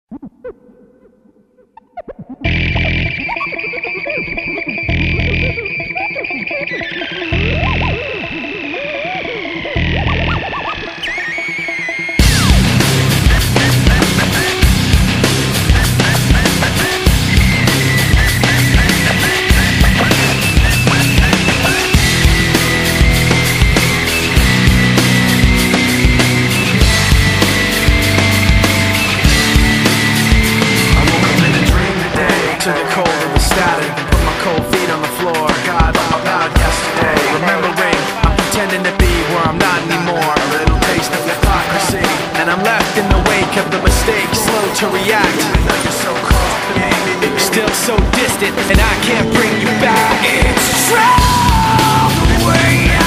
To the cold of the static, put my cold feet on the floor. God out loud yesterday, remembering I'm pretending to be where I'm not anymore. A little taste of hypocrisy, and I'm left in the wake of the mistake, slow to react. You're so close, baby, still so distant, and I can't bring you back. It's true the way